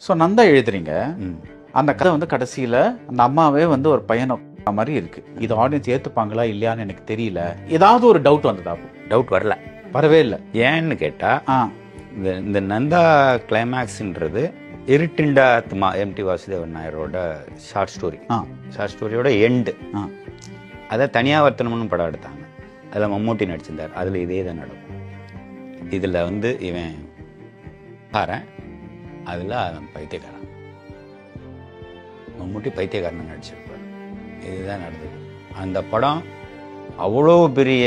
So Nanda எழுதுறீங்க. ம். அந்த கதை வந்து கடைசியில் அந்த அம்மாவே வந்து ஒரு பையனை மாதிரி இருக்கு. இது ஆடியன்ஸ் ஏற்றுப்பாங்களா இல்லையான்னு எனக்கு தெரியல. ஏதாவது ஒரு டவுட் வந்ததா? டவுட் வரல. வரவே இல்லை. ஏன்னு கேட்டால் ஆ இந்த நந்தா கிளைமேக்ஸ்ன்றது இருட்டிண்டா ஆத்மா எம்டி வாசுதேவன் நாயரோட ஷார்ட் ஸ்டோரி. ஆ ஷார்ட் ஸ்டோரியோட எண்டு. ஆ அதை தனியாவர்த்தனம்னு படம் எடுத்தாங்க. அதில் மம்மூட்டி நடிச்சிருந்தார். அதில் இதே தான் நடக்கும். இதில் வந்து இவன் பாரேன், அதில் அவன் பைத்தியக்காரன். மம்மூட்டி பைத்தியக்காரன் நடிச்சிருப்பார். இதுதான் நடந்தது. அந்த படம் அவ்வளோ பெரிய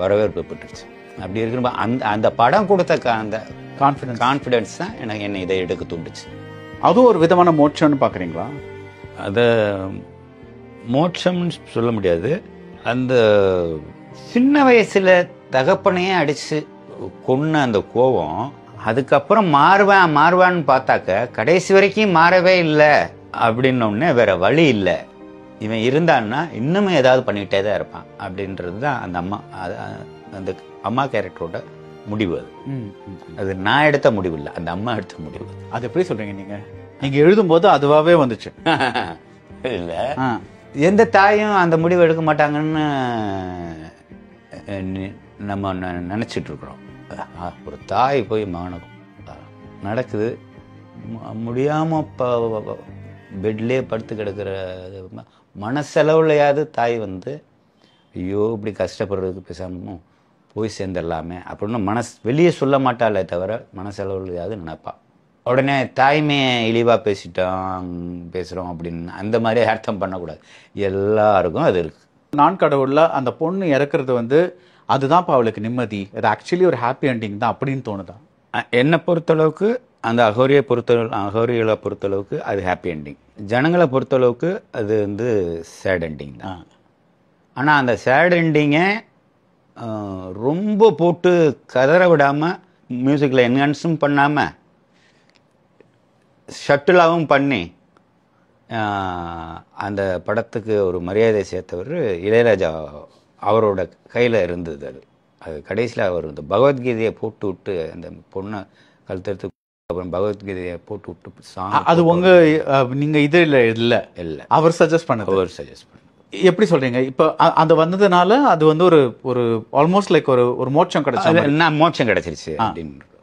வரவேற்பு பெற்றுச்சு. அப்படி இருக்கிறப்ப அந்த படம் கொடுத்த அந்த கான்ஃபிடென்ஸ் தான் என்னை இதை எடுக்க தூண்டுச்சு. அதுவும் ஒரு விதமான மோட்சம்னு பார்க்குறீங்களா? அதை மோட்சம்னு சொல்ல முடியாது. அந்த சின்ன வயசில் தகப்பனையே அடித்து கொன்ன அந்த கோபம் அதுக்கப்புறம் மாறுவான்னு பார்த்தாக்க கடைசி வரைக்கும் மாறவே இல்லை. அப்படின்னோடனே வேற வழி இல்லை. இவன் இருந்தான்னா இன்னுமே ஏதாவது பண்ணிக்கிட்டே தான் இருப்பான். அப்படின்றது தான் அந்த அம்மா கேரக்டரோட முடிவு. அது நான் எடுத்த முடிவு இல்லை, அந்த அம்மா எடுத்த முடிவு. அது எப்படி சொல்றீங்க நீங்க எழுதும்போது அதுவாகவே வந்துச்சு? இல்லை, எந்த தாயும் அந்த முடிவு எடுக்க மாட்டாங்கன்னு நம்ம நினச்சிட்டு இருக்கிறோம். ஒரு தாய் போய் மகனுக்கு நடக்குது முடியாமல் பெட்லேயே படுத்து கிடக்கிற மனசெலவுலையாவது தாய் வந்து ஐயோ இப்படி கஷ்டப்படுறதுக்கு பேசாமல் போய் சேர்ந்துடலாமே அப்படின்னு வெளியே சொல்ல மாட்டாளே தவிர மனசெலவுலையாவது நினைப்பாள். உடனே தாய்மையை இழிவாக பேசுகிறோம் அப்படின்னு அந்த மாதிரி அர்த்தம் பண்ணக்கூடாது. எல்லாருக்கும் அது இருக்குது. நான் கடவுளில் அந்த பொண்ணு இறக்குறது வந்து அதுதான் அவளுக்கு நிம்மதி, அது ஆக்சுவலி ஒரு ஹாப்பி எண்டிங் தான் அப்படின்னு தோணுதா? என்னை பொறுத்தளவுக்கு அந்த அகோரிகளை பொறுத்தளவுக்கு அது ஹாப்பி எண்டிங். ஜனங்களை பொறுத்தளவுக்கு அது வந்து சேட் எண்டிங் தான். ஆனால் அந்த சேட் எண்டிங்கை ரொம்ப போட்டு கதற விடாமல், மியூசிக்கில் என்ஹான்ஸும் பண்ணாமல், ஷட்டிலாகவும் பண்ணி அந்த படத்துக்கு ஒரு மரியாதை சேர்த்தவர் இளையராஜா. அவரோட கையில் இருந்தது. அது கடைசியில் அவர் இந்த பகவத்கீதையை போட்டு விட்டு அந்த பொண்ணை கழுத்தெடுத்து அப்புறம் பகவத்கீதையை போட்டு விட்டு அது நீங்க இது இல்லை அவர் சஜஸ்ட் பண்ண எப்படி சொல்றீங்க? இப்போ அது வந்ததுனால அது வந்து ஒரு ஆல்மோஸ்ட் லைக் ஒரு மோட்சம் கிடைச்சா மோட்சம் கிடைச்சிருச்சு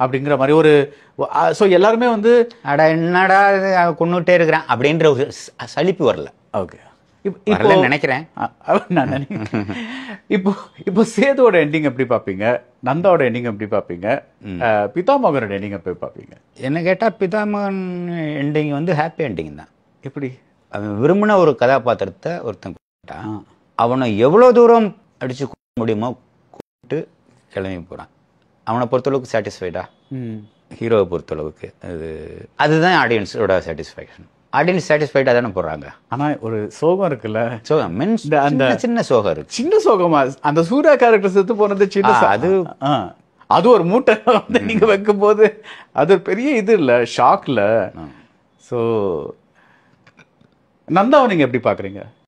அப்படிங்கிற மாதிரி ஒரு ஸோ எல்லாருமே வந்து அட என்னடா கொண்டுட்டே இருக்கிறேன் அப்படின்ற ஒரு சலிப்பு வரல. ஓகே, இப்போ நினைக்கிறேன். இப்போ சேதுவோட எண்டிங் எப்படி பார்ப்பீங்க? நந்தாவோட எண்டிங் எப்படி பார்ப்பீங்க? பிதாமகனோட எண்டிங் எப்படி பார்ப்பீங்க? என்ன கேட்டால் பிதாமகன் எண்டிங் வந்து ஹாப்பி எண்டிங் தான். எப்படி? அவன் விரும்பின ஒரு கதாபாத்திரத்தை ஒருத்தன் அவனை எவ்வளோ தூரம் அடிச்சு முடியுமோ கூப்பிட்டு கிளம்பி போகிறான். அவனை பொறுத்தளவுக்கு சாட்டிஸ்ஃபைடா, ஹீரோவை பொறுத்தளவுக்கு அதுதான் ஆடியன்ஸோட சாட்டிஸ்ஃபேக்ஷன். ஆடியன்ஸ் சாட்டிஸ்ஃபைடாக தானே போடுறாங்க. ஆனால் ஒரு சோகம் இருக்குல்ல, சோகம் மீன்ஸ் அந்த சின்ன சோகம் இருக்கு. சின்ன சோகமா? அந்த சூர்யா கேரக்டர் செத்து போனது சின்ன, அது ஒரு மூட்டை வந்து நீங்க வைக்கும் போது அது ஒரு பெரிய இது இல்லை, ஷாக்ல. ஸோ நந்தாவை நீங்க எப்படி பாக்குறீங்க?